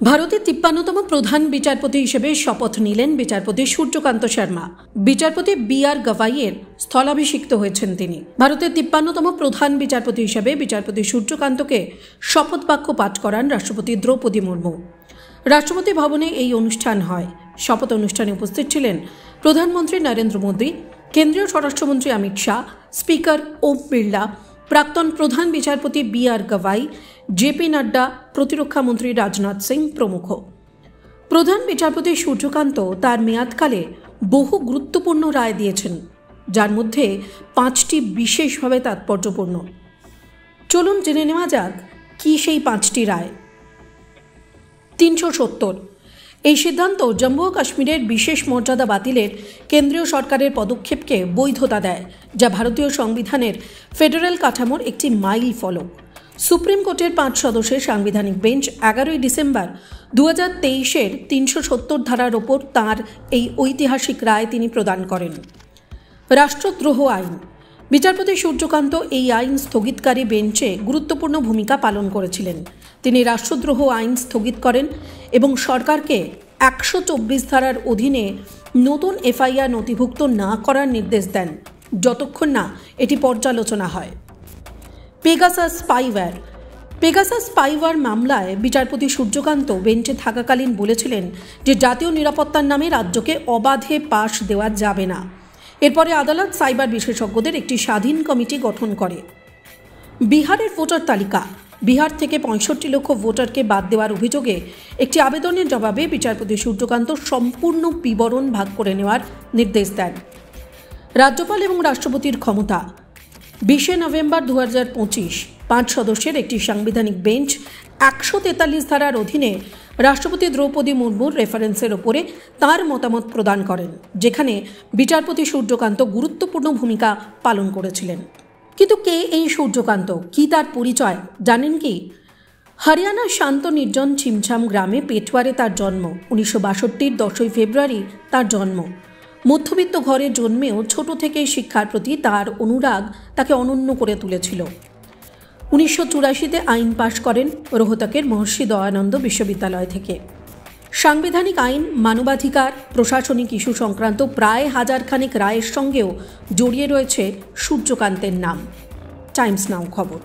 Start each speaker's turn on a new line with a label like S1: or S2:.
S1: ভারতের ৫৩তম প্রধান বিচারপতি হিসেবে শপথ নিলেন বিচারপতি সূর্যকান্ত শর্মা। বিচারপতি বি.আর. গাভাইয়ের স্থলাভিষিক্ত হয়েছেন তিনি। ভারতের ৫৩তম প্রধান বিচারপতি হিসেবে বিচারপতি সূর্যকান্তকে শপথ বাক্য পাঠ করান রাষ্ট্রপতি দ্রৌপদী মুর্মু। রাষ্ট্রপতি ভবনে এই অনুষ্ঠান হয়। শপথ অনুষ্ঠানে উপস্থিত ছিলেন প্রধানমন্ত্রী নরেন্দ্র মোদী, কেন্দ্রীয় স্বরাষ্ট্রমন্ত্রী অমিত শাহ, স্পিকার ওম বিড়লা, প্রাক্তন প্রধান বিচারপতি বি.আর. গাভাই, জে.পি. নাড্ডা, প্রতিরক্ষা মন্ত্রী রাজনাথ সিং প্রমুখ। প্রধান বিচারপতি সূর্যকান্ত তার মেয়াদকালে বহু গুরুত্বপূর্ণ রায় দিয়েছেন, যার মধ্যে ৫টি বিশেষভাবে তাৎপর্যপূর্ণ। চলুন জেনে নেওয়া যাক কি সেই ৫টি রায়। ৩৭০ এই সিদ্ধান্ত জম্মু ও কাশ্মীরের বিশেষ মর্যাদা বাতিলের কেন্দ্রীয় সরকারের পদক্ষেপকে বৈধতা দেয়, যা ভারতীয় সংবিধানের ফেডারেল কাঠামোর একটি মাইল ফলক। সুপ্রিম কোর্টের ৫ সদস্যের সাংবিধানিক বেঞ্চ ১১ই ডিসেম্বর ২০২৩-এর ৩৭০ ধারার ওপর তাঁর এই ঐতিহাসিক রায় তিনি প্রদান করেন। রাষ্ট্রদ্রোহ আইন। বিচারপতি সূর্যকান্ত এই আইন স্থগিতকারী বেঞ্চে গুরুত্বপূর্ণ ভূমিকা পালন করেছিলেন। তিনি রাষ্ট্রদ্রোহ আইন স্থগিত করেন এবং সরকারকে ১২৪ ধারার অধীনে নতুন এফআইআর নথিভুক্ত না করার নির্দেশ দেন, যতক্ষণ না এটি পর্যালোচনা হয়। পেগাসাস স্পাইওয়্যার মামলায় বিচারপতি সূর্যকান্ত বেঞ্চে থাকাকালীন বলেছিলেন যে জাতীয় নিরাপত্তার নামে রাজ্যকে অবাধে পাশ দেওয়া যাবে না। এরপরে আদালত সাইবার বিশেষজ্ঞদের একটি স্বাধীন কমিটি গঠন করে। বিহারের ভোটার তালিকা। বিহার থেকে ৬৫ লক্ষ ভোটারকে বাদ দেওয়ার অভিযোগে একটি আবেদনের জবাবে বিচারপতি সূর্যকান্ত সম্পূর্ণ বিবরণ ভাগ করে নেওয়ার নির্দেশ দেন। রাজ্যপাল এবং রাষ্ট্রপতির ক্ষমতা। ২০ নভেম্বর ২০২৫ ৫ সদস্যের একটি সাংবিধানিক বেঞ্চ ১৪৩ ধারার অধীনে রাষ্ট্রপতি দ্রৌপদী মুর্মুর রেফারেন্সের ওপরে তার মতামত প্রদান করেন, যেখানে বিচারপতি সূর্যকান্ত গুরুত্বপূর্ণ ভূমিকা পালন করেছিলেন। কিন্তু কে এই সূর্যকান্ত, কি তার পরিচয় জানেন কি? হরিয়ানার শান্ত নির্জন ছিমছাম গ্রামে পেটওয়ারে তার জন্ম। ১৯৬২-র ১০ই ফেব্রুয়ারি তার জন্ম। মধ্যবিত্ত ঘরে জন্মেও ছোট থেকেই শিক্ষার প্রতি তার অনুরাগ তাকে অনন্য করে তুলেছিল। ১৯৮৪-তে আইন পাশ করেন রোহতকের মহর্ষি দয়ানন্দ বিশ্ববিদ্যালয় থেকে। সাংবিধানিক আইন, মানবাধিকার, প্রশাসনিক ইস্যু সংক্রান্ত প্রায় হাজারখানেক রায়ের সঙ্গেও জড়িয়ে রয়েছে সূর্যকান্তের নাম। টাইমস নাও খবর।